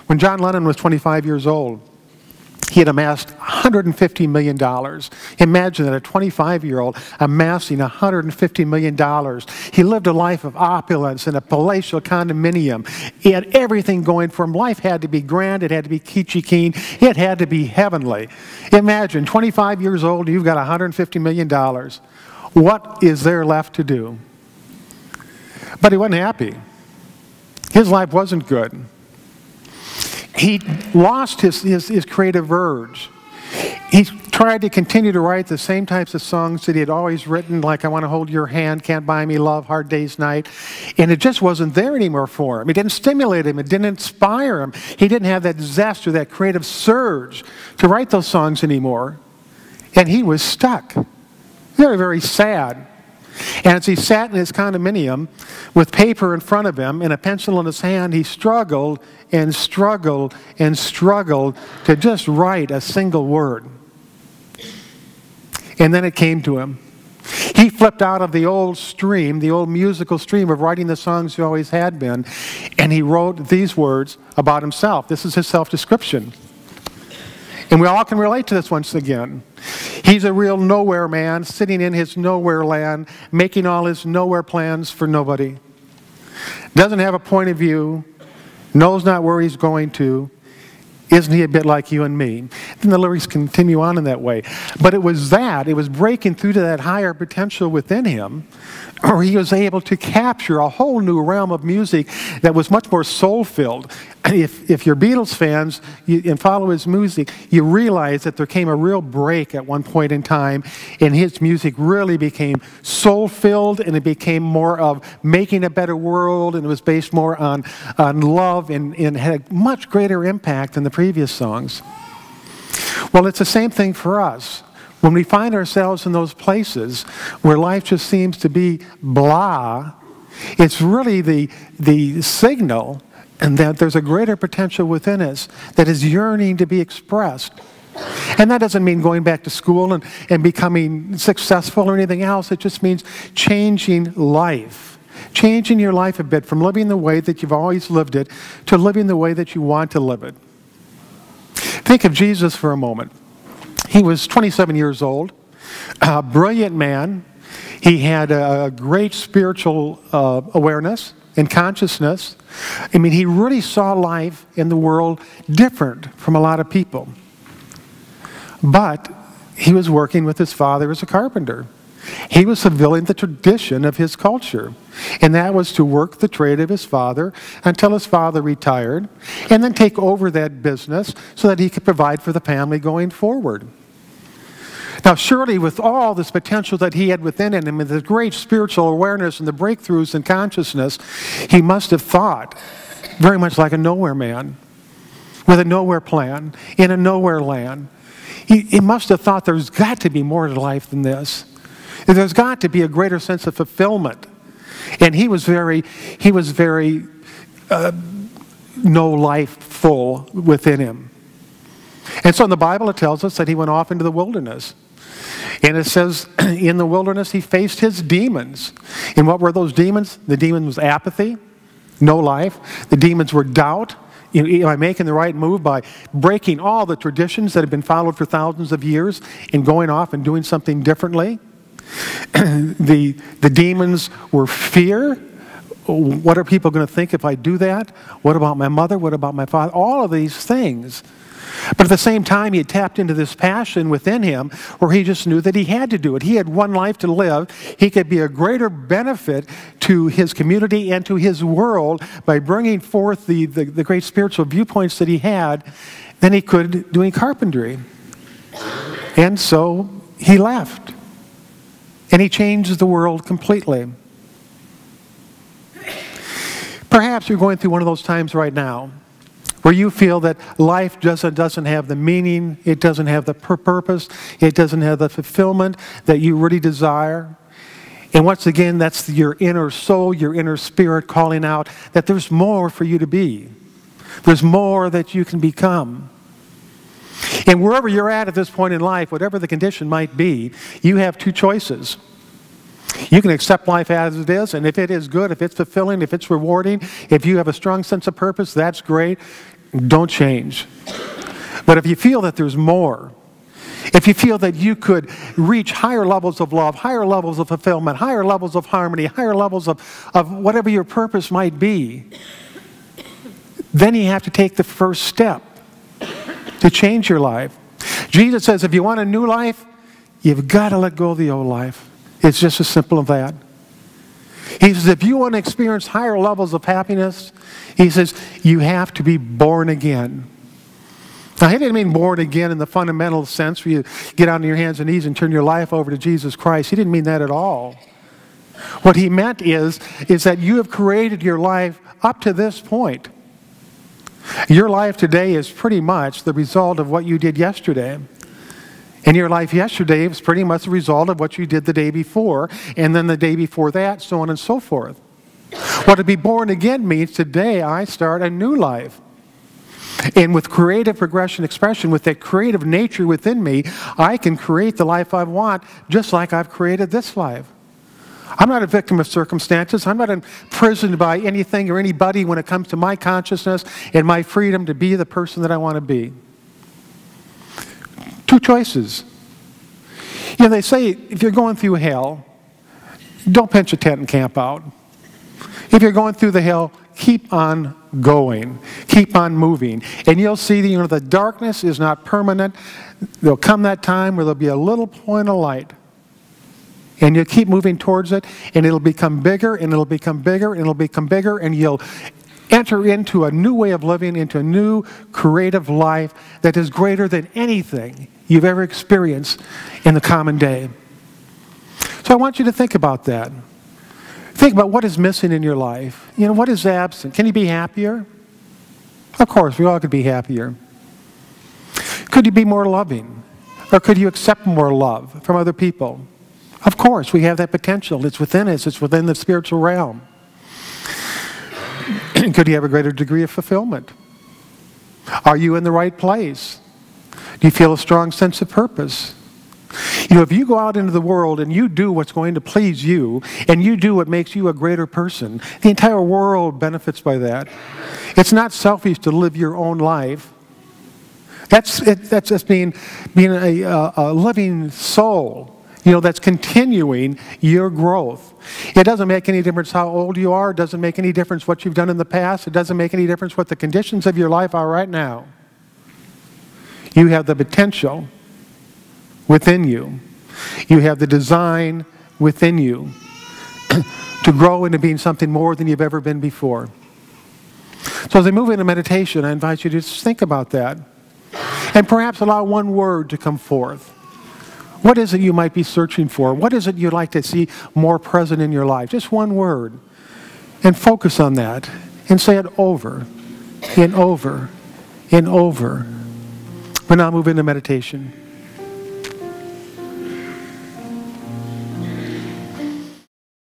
When John Lennon was 25 years old, he had amassed $150 million. Imagine that, a 25-year-old amassing $150 million. He lived a life of opulence in a palatial condominium. He had everything going for him. Life had to be grand. It had to be peachy keen. It had to be heavenly. Imagine, 25 years old, you've got $150 million. What is there left to do? But he wasn't happy. His life wasn't good. He lost his creative urge. He tried to continue to write the same types of songs that he had always written, like I Want to Hold Your Hand, Can't Buy Me Love, Hard Day's Night. And it just wasn't there anymore for him. It didn't stimulate him. It didn't inspire him. He didn't have that zest or that creative surge to write those songs anymore. And he was stuck. Very, very sad. And as he sat in his condominium with paper in front of him and a pencil in his hand, he struggled and struggled and struggled to just write a single word. And then it came to him. He flipped out of the old stream, the old musical stream of writing the songs he always had been, and he wrote these words about himself. This is his self-description. And we all can relate to this once again. He's a real nowhere man, sitting in his nowhere land, making all his nowhere plans for nobody. Doesn't have a point of view, knows not where he's going to. Isn't he a bit like you and me? And the lyrics continue on in that way. But it was breaking through to that higher potential within him, where he was able to capture a whole new realm of music that was much more soul-filled. If you're Beatles fans and follow his music, you realize that there came a real break at one point in time, and his music really became soul-filled, and it became more of making a better world, and it was based more on love, and had a much greater impact than the previous songs. Well, it's the same thing for us. When we find ourselves in those places where life just seems to be blah, it's really the signal and that there's a greater potential within us that is yearning to be expressed. And that doesn't mean going back to school and becoming successful or anything else. It just means changing life. Changing your life a bit from living the way that you've always lived it to living the way that you want to live it. Think of Jesus for a moment. He was 27 years old, a brilliant man. He had a great spiritual awareness and consciousness. I mean, he really saw life in the world different from a lot of people. But he was working with his father as a carpenter. He was fulfilling the tradition of his culture, and that was to work the trade of his father until his father retired, and then take over that business so that he could provide for the family going forward. Now, surely with all this potential that he had within him and the great spiritual awareness and the breakthroughs in consciousness, he must have thought very much like a nowhere man with a nowhere plan in a nowhere land. He must have thought there's got to be more to life than this. There's got to be a greater sense of fulfillment. And he was very no life full within him. And so in the Bible it tells us that he went off into the wilderness. And it says in the wilderness he faced his demons. And what were those demons? The demon was apathy, no life. The demons were doubt. Am I making the right move by breaking all the traditions that have been followed for thousands of years and going off and doing something differently? The demons were fear. What are people going to think if I do that? What about my mother? What about my father? All of these things. But at the same time, he had tapped into this passion within him where he just knew that he had to do it. He had one life to live. He could be a greater benefit to his community and to his world by bringing forth the great spiritual viewpoints that he had than he could doing carpentry. And so he left. And he changed the world completely. Perhaps you're going through one of those times right now where you feel that life doesn't have the meaning, it doesn't have the purpose, it doesn't have the fulfillment that you really desire. And once again, that's your inner soul, your inner spirit calling out that there's more for you to be. There's more that you can become. And wherever you're at this point in life, whatever the condition might be, you have two choices. You can accept life as it is, and if it is good, if it's fulfilling, if it's rewarding, if you have a strong sense of purpose, that's great. don't change. But if you feel that there's more, if you feel that you could reach higher levels of love, higher levels of fulfillment, higher levels of harmony, higher levels of whatever your purpose might be, then you have to take the first step to change your life. Jesus says if you want a new life, you've got to let go of the old life. It's just as simple as that. He says if you want to experience higher levels of happiness, he says you have to be born again. Now, he didn't mean born again in the fundamental sense where you get on your hands and knees and turn your life over to Jesus Christ. He didn't mean that at all. What he meant is that you have created your life up to this point. Your life today is pretty much the result of what you did yesterday. And your life yesterday was pretty much the result of what you did the day before, and then the day before that, so on and so forth. What to be born again means today I start a new life. And with creative progression expression, with that creative nature within me, I can create the life I want just like I've created this life. I'm not a victim of circumstances. I'm not imprisoned by anything or anybody when it comes to my consciousness and my freedom to be the person that I want to be. Two choices. You know, they say if you're going through hell, don't pitch a tent and camp out. If you're going through the hell, keep on going. Keep on moving. And you'll see that, you know, the darkness is not permanent. There'll come that time where there'll be a little point of light. And you'll keep moving towards it, and it'll become bigger, and it'll become bigger, and it'll become bigger, and you'll enter into a new way of living, into a new creative life that is greater than anything you've ever experienced in the common day. So I want you to think about that. Think about what is missing in your life. You know, what is absent? Can you be happier? Of course, we all could be happier. Could you be more loving? Or could you accept more love from other people? Of course, we have that potential. It's within us. It's within the spiritual realm. Could you have a greater degree of fulfillment? Are you in the right place? Do you feel a strong sense of purpose? You know, if you go out into the world and you do what's going to please you, and you do what makes you a greater person, the entire world benefits by that. It's not selfish to live your own life. That's just being a living soul. You know, that's continuing your growth. It doesn't make any difference how old you are. It doesn't make any difference what you've done in the past. It doesn't make any difference what the conditions of your life are right now. You have the potential within you. You have the design within you to grow into being something more than you've ever been before. So as I move into meditation, I invite you to just think about that. And perhaps allow one word to come forth. What is it you might be searching for? What is it you'd like to see more present in your life? Just one word. And focus on that. And say it over and over and over. We'll now move into meditation.